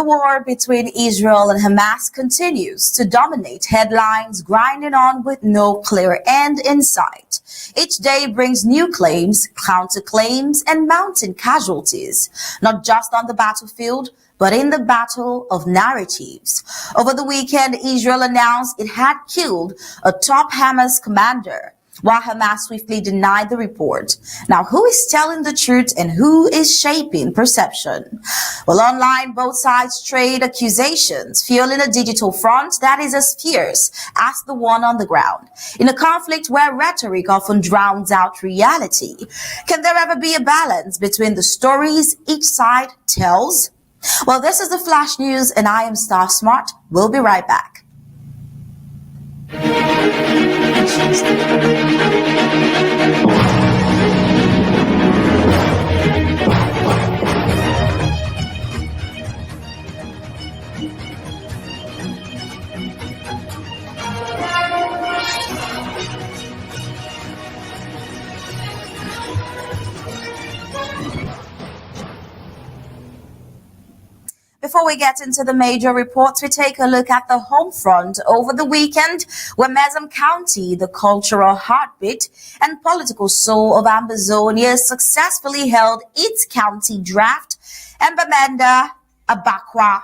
war between Israel and Hamas continues to dominate headlines, grinding on with no clear end in sight. Each day brings new claims, counterclaims, and mounting casualties, not just on the battlefield, but in the battle of narratives. Over the weekend, Israel announced it had killed a top Hamas commander, while Hamas swiftly denied the report. Now, who is telling the truth and who is shaping perception? Well, online, both sides trade accusations, fueling a digital front that is as fierce as the one on the ground. In a conflict where rhetoric often drowns out reality, can there ever be a balance between the stories each side tells? Well, this is the Flash News, and I am Star Smart. We'll be right back. Before we get into the major reports, we take a look at the home front over the weekend, where Mazam County, the cultural heartbeat and political soul of Ambazonia, successfully held its county draft, Amba Abakwa.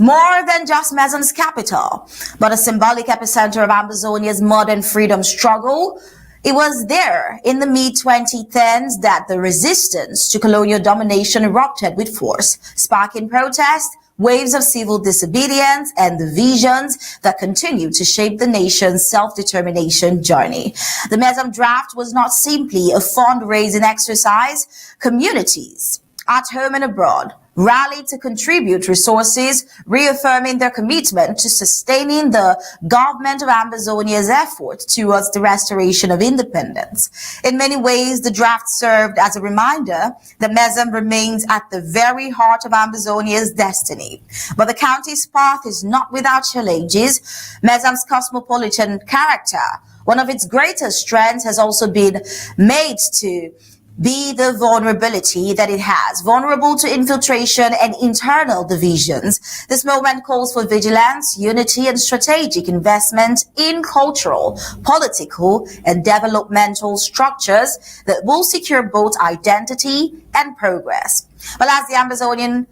More than just Mazam's capital, but a symbolic epicenter of Ambazonia's modern freedom struggle. It was there in the mid-2010s that the resistance to colonial domination erupted with force, sparking protests, waves of civil disobedience, and the visions that continue to shape the nation's self-determination journey. The Mazam draft was not simply a fundraising exercise. Communities at home and abroad rallied to contribute resources, reaffirming their commitment to sustaining the government of Ambazonia's effort towards the restoration of independence. In many ways, the draft served as a reminder that Mazam remains at the very heart of Ambazonia's destiny. But the county's path is not without challenges. Mazam's cosmopolitan character, one of its greatest strengths, has also been made to be the vulnerability that it has, vulnerable to infiltration and internal divisions. This moment calls for vigilance, unity, and strategic investment in cultural, political, and developmental structures that will secure both identity and progress. Well, as the Ambazonian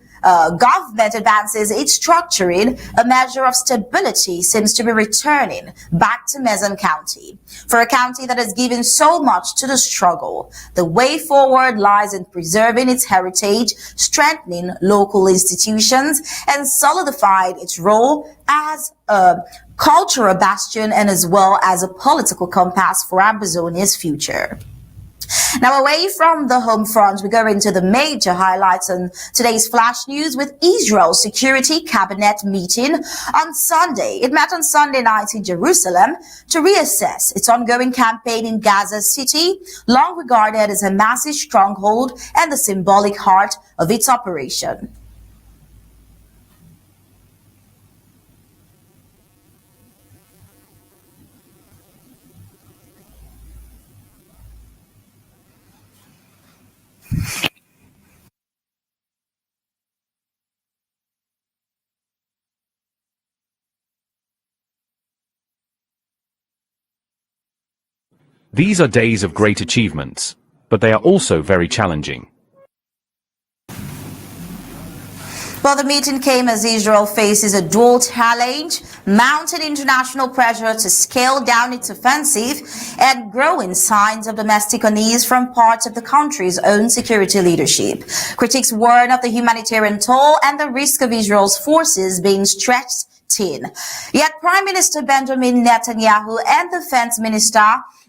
government advances its structuring, a measure of stability seems to be returning back to Mazam County. For a county that has given so much to the struggle, the way forward lies in preserving its heritage, strengthening local institutions, and solidifying its role as a cultural bastion and as well as a political compass for Ambazonia's future. Now, away from the home front, we go into the major highlights on today's Flash News with Israel's Security Cabinet meeting on Sunday. It met on Sunday night in Jerusalem to reassess its ongoing campaign in Gaza City, long regarded as Hamas's stronghold and the symbolic heart of its operation. These are days of great achievements, but they are also very challenging. Well, the meeting came as Israel faces a dual challenge, mounting international pressure to scale down its offensive and growing signs of domestic unease from parts of the country's own security leadership. Critics warn of the humanitarian toll and the risk of Israel's forces being stretched thin. Yet Prime Minister Benjamin Netanyahu and Defense Minister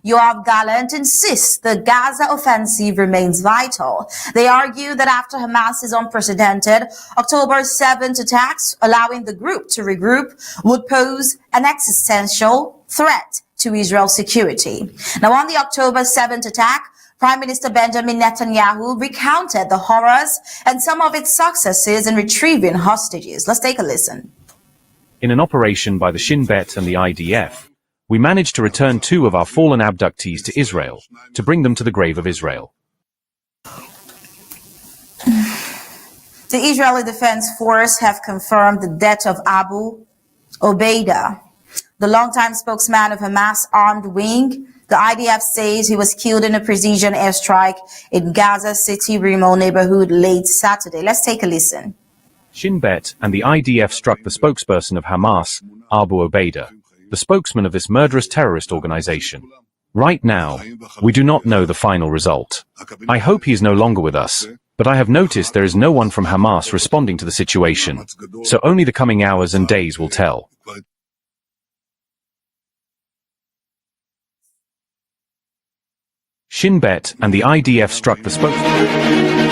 Yoav Gallant insists the Gaza offensive remains vital. They argue that after Hamas's unprecedented October 7th attacks, allowing the group to regroup would pose an existential threat to Israel's security. Now, on the October 7th attack, Prime Minister Benjamin Netanyahu recounted the horrors and some of its successes in retrieving hostages. Let's take a listen. In an operation by the Shin Bet and the IDF, we managed to return 2 of our fallen abductees to Israel, to bring them to the grave of Israel. The Israeli Defense Force have confirmed the death of Abu Obeida, the longtime spokesman of Hamas armed wing. The IDF says he was killed in a precision airstrike in Gaza City remote neighborhood late Saturday. Let's take a listen. Shin Bet and the IDF struck the spokesperson of Hamas, Abu Obeida, the spokesman of this murderous terrorist organization. Right now, we do not know the final result. I hope he is no longer with us, but I have noticed there is no one from Hamas responding to the situation, so only the coming hours and days will tell. Shin Bet and the IDF struck the spokesman.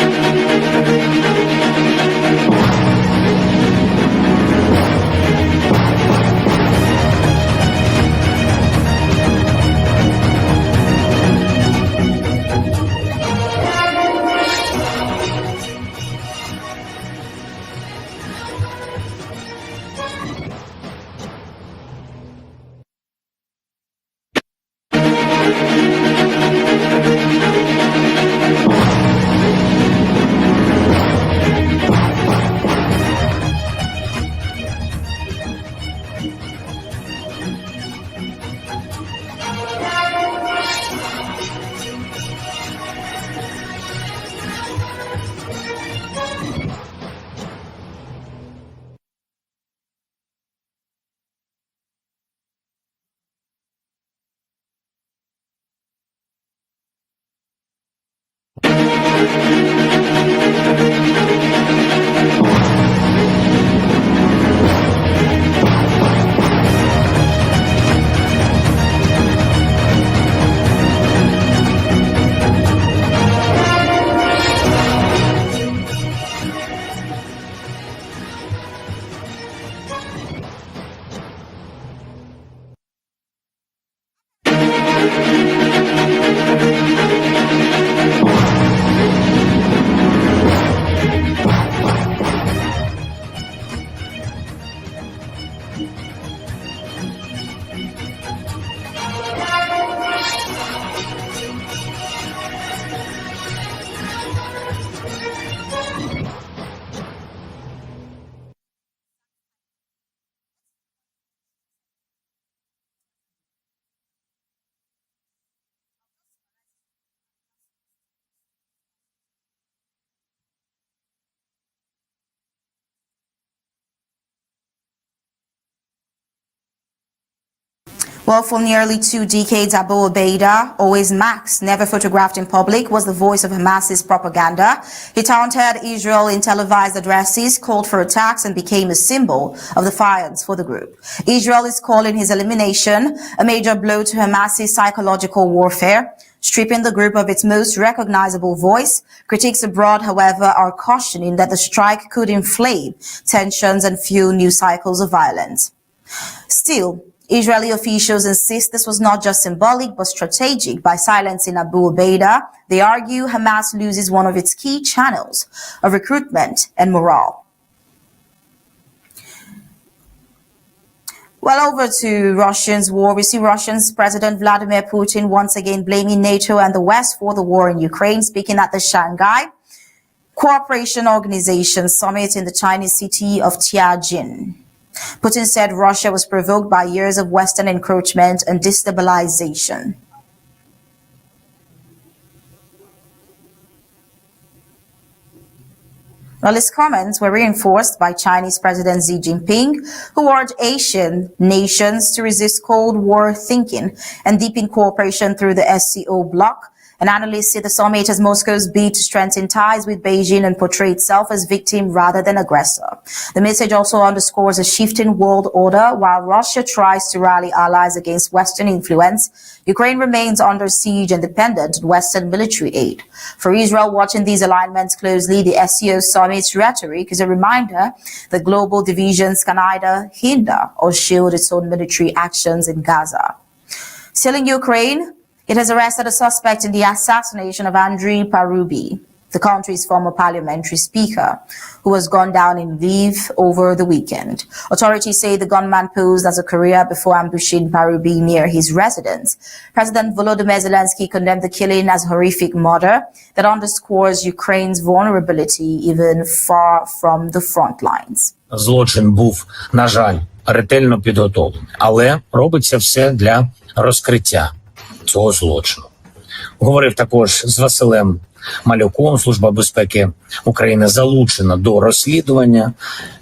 Well, for nearly 2 decades, Abu Obeida, always masked, never photographed in public, was the voice of Hamas's propaganda. He taunted Israel in televised addresses, called for attacks, and became a symbol of defiance for the group. Israel is calling his elimination a major blow to Hamas's psychological warfare, stripping the group of its most recognizable voice. Critics abroad, however, are cautioning that the strike could inflame tensions and fuel new cycles of violence. Still, Israeli officials insist this was not just symbolic but strategic. By silencing Abu Obeida, they argue Hamas loses one of its key channels of recruitment and morale. Well, over to Russia's war. We see Russia's President Vladimir Putin once again blaming NATO and the West for the war in Ukraine, speaking at the Shanghai Cooperation Organization Summit in the Chinese city of Tianjin. Putin said Russia was provoked by years of Western encroachment and destabilization. Well, his comments were reinforced by Chinese President Xi Jinping, who urged Asian nations to resist Cold War thinking and deepen cooperation through the SCO bloc. And analysts see the summit as Moscow's bid to strengthen ties with Beijing and portray itself as victim rather than aggressor. The message also underscores a shifting world order. While Russia tries to rally allies against Western influence, Ukraine remains under siege and dependent on Western military aid. For Israel, watching these alignments closely, the SCO summit's rhetoric is a reminder that global divisions can either hinder or shield its own military actions in Gaza. Still in Ukraine, it has arrested a suspect in the assassination of Andriy Parubi, the country's former parliamentary speaker, who was gunned down in Lviv over the weekend. Authorities say the gunman posed as a courier before ambushing Parubi near his residence. President Volodymyr Zelensky condemned the killing as horrific murder that underscores Ukraine's vulnerability even far from the front lines. Злочин був, на жаль, ретельно підготовлений, але робиться все для розкриття цього злочину. Говорив також з Василем Малюком, Служба безпеки України залучена до розслідування.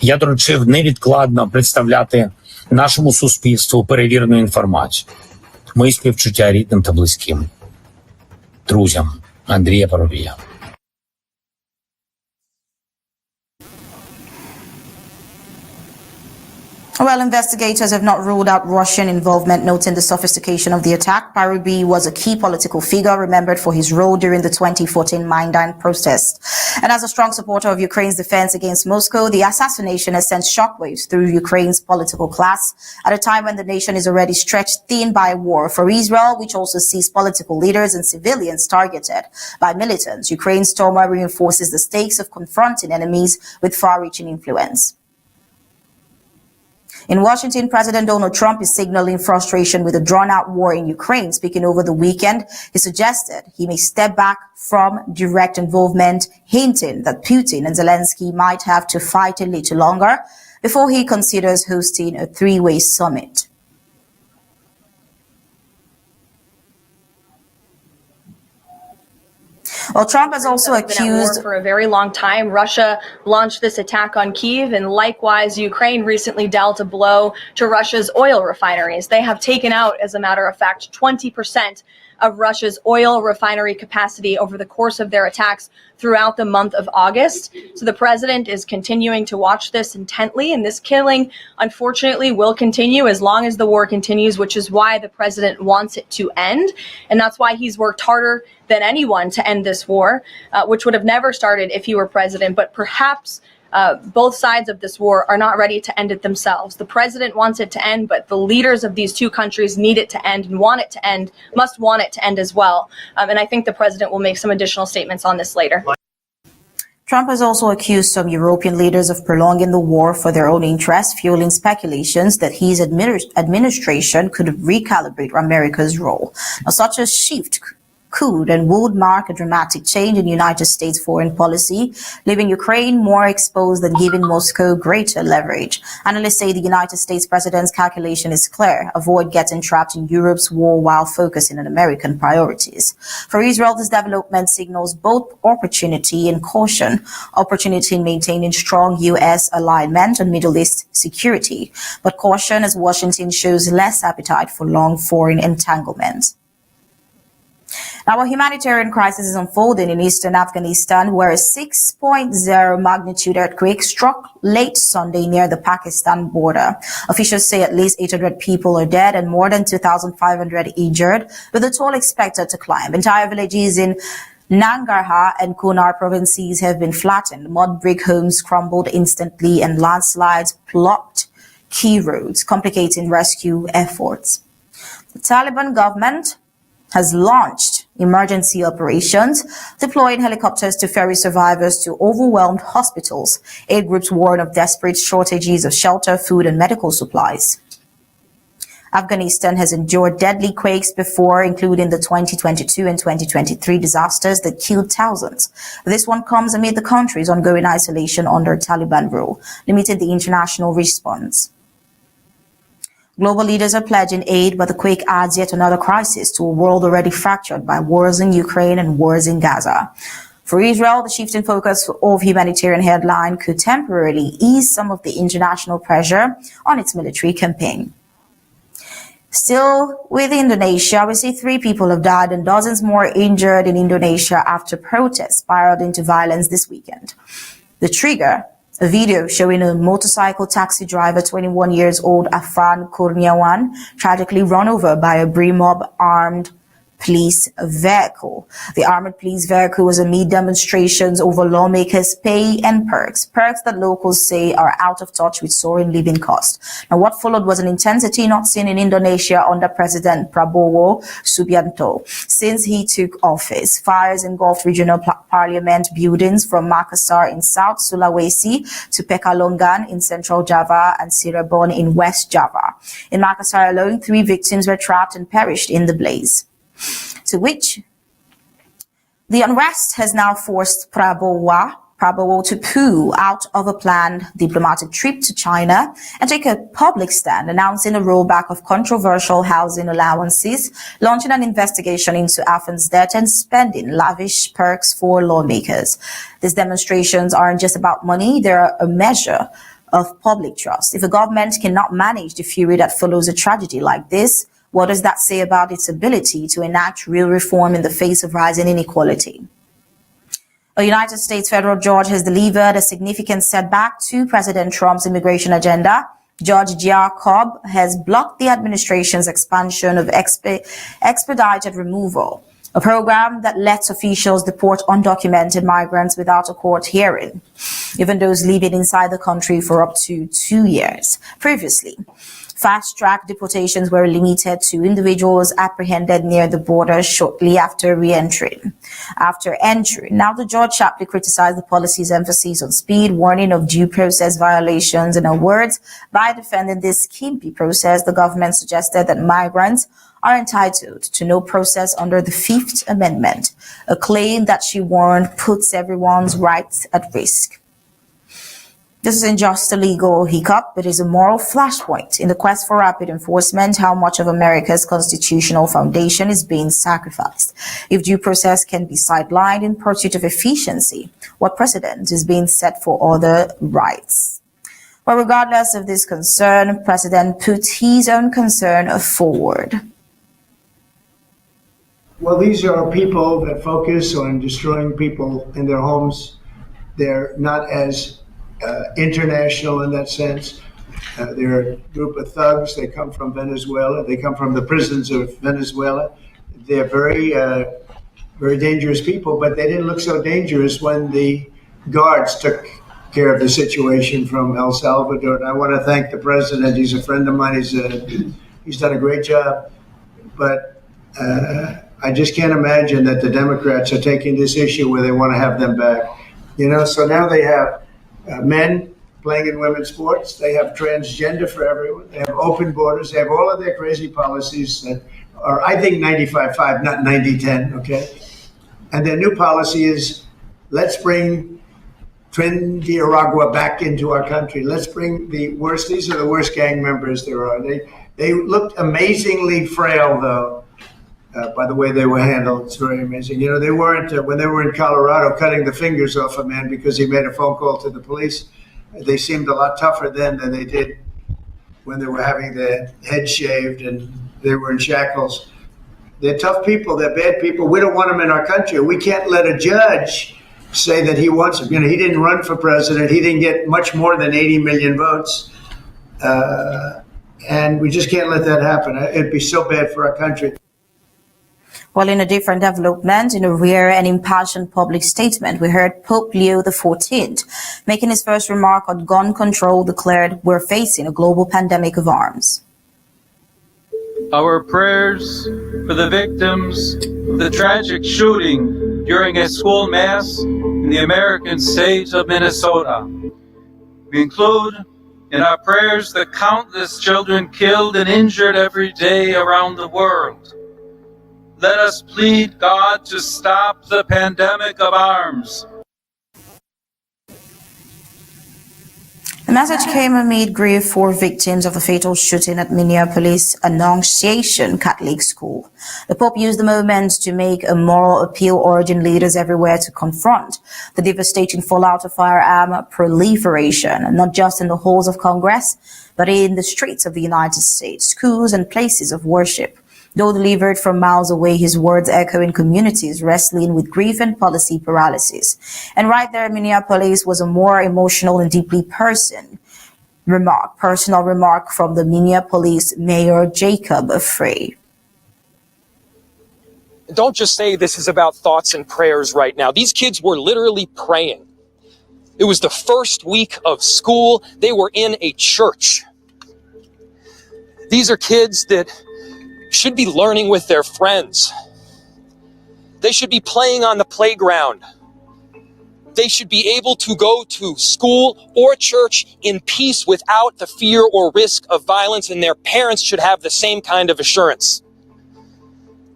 Я доручив невідкладно представляти нашому суспільству перевірену інформацію. Мої співчуття рідним та близьким друзям Андрія Парубія. Well, investigators have not ruled out Russian involvement, noting the sophistication of the attack. Parubi was a key political figure remembered for his role during the 2014 Maidan protest. And as a strong supporter of Ukraine's defense against Moscow, the assassination has sent shockwaves through Ukraine's political class at a time when the nation is already stretched thin by war. For Israel, which also sees political leaders and civilians targeted by militants, Ukraine's turmoil reinforces the stakes of confronting enemies with far-reaching influence. In Washington, President Donald Trump is signaling frustration with a drawn-out war in Ukraine. Speaking over the weekend, he suggested he may step back from direct involvement, hinting that Putin and Zelensky might have to fight a little longer before he considers hosting a three-way summit. Well, Trump has also accused... For a very long time, Russia launched this attack on Kyiv, and likewise, Ukraine recently dealt a blow to Russia's oil refineries. They have taken out, as a matter of fact, 20% of Russia's oil refinery capacity over the course of their attacks throughout the month of August. So the president is continuing to watch this intently, and this killing, unfortunately, will continue as long as the war continues, which is why the president wants it to end. And that's why he's worked harder than anyone to end this war, which would have never started if he were president. But perhaps both sides of this war are not ready to end it themselves. The president wants it to end, but the leaders of these two countries need it to end and want it to end, must want it to end as well. And I think the president will make some additional statements on this later. Trump has also accused some European leaders of prolonging the war for their own interests, fueling speculations that his administration could recalibrate America's role. Now, such a shift could and would mark a dramatic change in United States foreign policy, leaving Ukraine more exposed and giving Moscow greater leverage. Analysts say the United States president's calculation is clear: avoid getting trapped in Europe's war while focusing on American priorities. For Israel, this development signals both opportunity and caution. Opportunity in maintaining strong U.S. alignment on Middle East security, but caution as Washington shows less appetite for long foreign entanglements. Now, a humanitarian crisis is unfolding in eastern Afghanistan, where a 6.0 magnitude earthquake struck late Sunday near the Pakistan border. Officials say at least 800 people are dead and more than 2,500 injured, with the toll expected to climb. Entire villages in Nangarhar and Kunar provinces have been flattened. Mud brick homes crumbled instantly and landslides blocked key roads, complicating rescue efforts. The Taliban government has launched emergency operations, deploying helicopters to ferry survivors to overwhelmed hospitals. Aid groups warn of desperate shortages of shelter, food, and medical supplies. Afghanistan has endured deadly quakes before, including the 2022 and 2023 disasters that killed thousands. This one comes amid the country's ongoing isolation under Taliban rule, limiting the international response. Global leaders are pledging aid, but the quake adds yet another crisis to a world already fractured by wars in Ukraine and wars in Gaza. For Israel, the shift in focus of humanitarian headline could temporarily ease some of the international pressure on its military campaign. Still with Indonesia, we see 3 people have died and dozens more injured in Indonesia after protests spiraled into violence this weekend. The trigger: a video showing a motorcycle taxi driver, 21 years old Afan Kurniawan, tragically run over by a Brimob armed police vehicle. The armored police vehicle was amid demonstrations over lawmakers' pay and perks that locals say are out of touch with soaring living costs. Now, what followed was an intensity not seen in Indonesia under President Prabowo Subianto since he took office. Fires engulfed regional parliament buildings from Makassar in South Sulawesi to Pekalongan in Central Java and Cirebon in West Java. In Makassar alone, 3 victims were trapped and perished in the blaze. To which the unrest has now forced Prabowo to pull out of a planned diplomatic trip to China and take a public stand, announcing a rollback of controversial housing allowances, launching an investigation into Afghan's debt and spending lavish perks for lawmakers. These demonstrations aren't just about money, they're a measure of public trust. If a government cannot manage the fury that follows a tragedy like this, what does that say about its ability to enact real reform in the face of rising inequality? A United States federal judge has delivered a significant setback to President Trump's immigration agenda. Judge Jacob has blocked the administration's expansion of expedited removal, a program that lets officials deport undocumented migrants without a court hearing, even those living inside the country for up to 2 years. Previously, fast-track deportations were limited to individuals apprehended near the border shortly after re-entering. Now the judge sharply criticized the policy's emphasis on speed, warning of due process violations. In other words, by defending this skimpy process, the government suggested that migrants are entitled to no process under the Fifth Amendment, a claim that she warned puts everyone's rights at risk. This isn't just a legal hiccup, it is a moral flashpoint in the quest for rapid enforcement. How much of America's constitutional foundation is being sacrificed? If due process can be sidelined in pursuit of efficiency, what precedent is being set for other rights? Well, regardless of this concern, President put his own concern forward. Well, these are people that focus on destroying people in their homes. They're not as international in that sense. They're a group of thugs. They come from Venezuela. They come from the prisons of Venezuela. They're very, very dangerous people, but they didn't look so dangerous when the guards took care of the situation from El Salvador. And I want to thank the president. He's a friend of mine. He's done a great job. But I just can't imagine that the Democrats are taking this issue where they want to have them back. So now they have men playing in women's sports. They have transgender for everyone. They have open borders. They have all of their crazy policies that are, I think, 95-5, not 90-10, okay? And their new policy is, let's bring Trinidad back into our country. Let's bring these are the worst gang members there are. They looked amazingly frail, though. By the way they were handled. It's very amazing. They weren't, when they were in Colorado, cutting the fingers off a man because he made a phone call to the police. They seemed a lot tougher then than they did when they were having their head shaved and they were in shackles. They're tough people. They're bad people. We don't want them in our country. We can't let a judge say that he wants them. He didn't run for president. He didn't get much more than 80 million votes. And we just can't let that happen. It'd be so bad for our country. Well, in a different development, in a rare and impassioned public statement, we heard Pope Leo XIV making his first remark on gun control, declared, "We're facing a global pandemic of arms." Our prayers for the victims of the tragic shooting during a school mass in the American state of Minnesota. We include in our prayers the countless children killed and injured every day around the world. Let us plead God to stop the pandemic of arms. The message came amid grief for victims of the fatal shooting at Minneapolis Annunciation Catholic School. The Pope used the moment to make a moral appeal, urging leaders everywhere to confront the devastating fallout of firearm proliferation, not just in the halls of Congress, but in the streets of the United States, schools and places of worship. Though delivered from miles away, his words echo in communities wrestling with grief and policy paralysis. And right there in Minneapolis was a more emotional and deeply personal remark from the Minneapolis Mayor Jacob Frey. Don't just say this is about thoughts and prayers right now. These kids were literally praying. It was the first week of school. They were in a church. These are kids that should be learning with their friends. They should be playing on the playground. They should be able to go to school or church in peace without the fear or risk of violence, and their parents should have the same kind of assurance.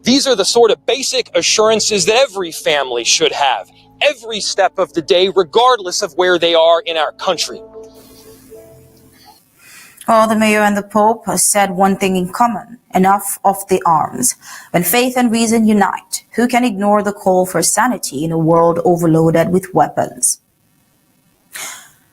These are the sort of basic assurances that every family should have, every step of the day, regardless of where they are in our country. Well, the mayor and the Pope said one thing in common: enough of the arms. When faith and reason unite, who can ignore the call for sanity in a world overloaded with weapons?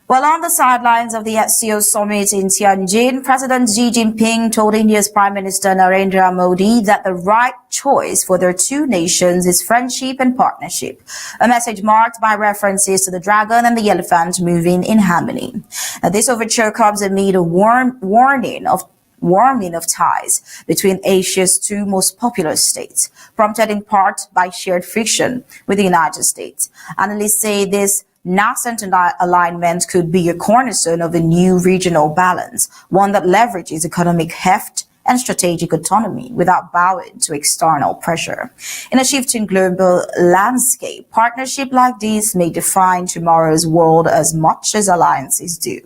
Well, on the sidelines of the SCO summit in Tianjin, President Xi Jinping told India's Prime Minister Narendra Modi that the right choice for their two nations is friendship and partnership, a message marked by references to the dragon and the elephant moving in harmony. Now, this overture comes amid a warming of ties between Asia's two most populous states, prompted in part by shared friction with the United States. Analysts say this nascent alignment could be a cornerstone of a new regional balance, one that leverages economic heft and strategic autonomy without bowing to external pressure. In a shifting global landscape, partnership like this may define tomorrow's world as much as alliances do.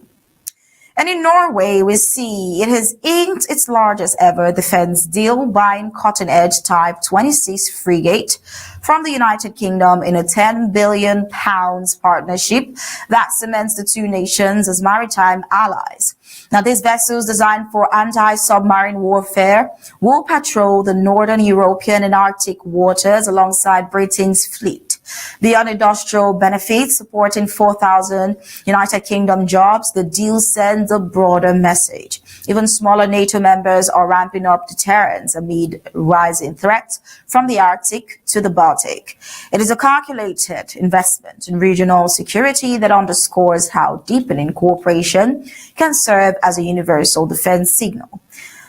And in Norway, we see it has inked its largest ever defense deal, buying cutting-edge Type 26 frigate from the United Kingdom in a £10 billion partnership that cements the two nations as maritime allies. Now, these vessels, designed for anti-submarine warfare, will patrol the northern European and Arctic waters alongside Britain's fleet. Beyond industrial benefits, supporting 4,000 United Kingdom jobs, the deal sends a broader message. Even smaller NATO members are ramping up deterrence amid rising threats from the Arctic to the Baltic. It is a calculated investment in regional security that underscores how deepening cooperation can serve as a universal defense signal.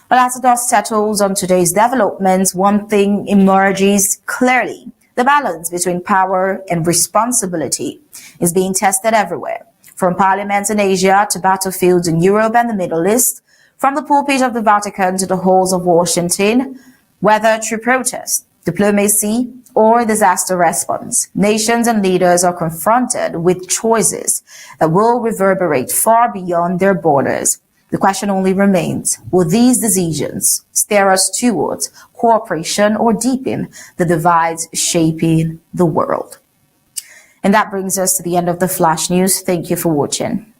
But as the dust settles on today's developments, one thing emerges clearly: the balance between power and responsibility is being tested everywhere, from parliaments in Asia to battlefields in Europe and the Middle East, from the pulpit of the Vatican to the halls of Washington. Whether through protest, diplomacy, or disaster response, nations and leaders are confronted with choices that will reverberate far beyond their borders. The question only remains: will these decisions steer us towards cooperation or deepen the divides shaping the world? And that brings us to the end of the Flash News. Thank you for watching.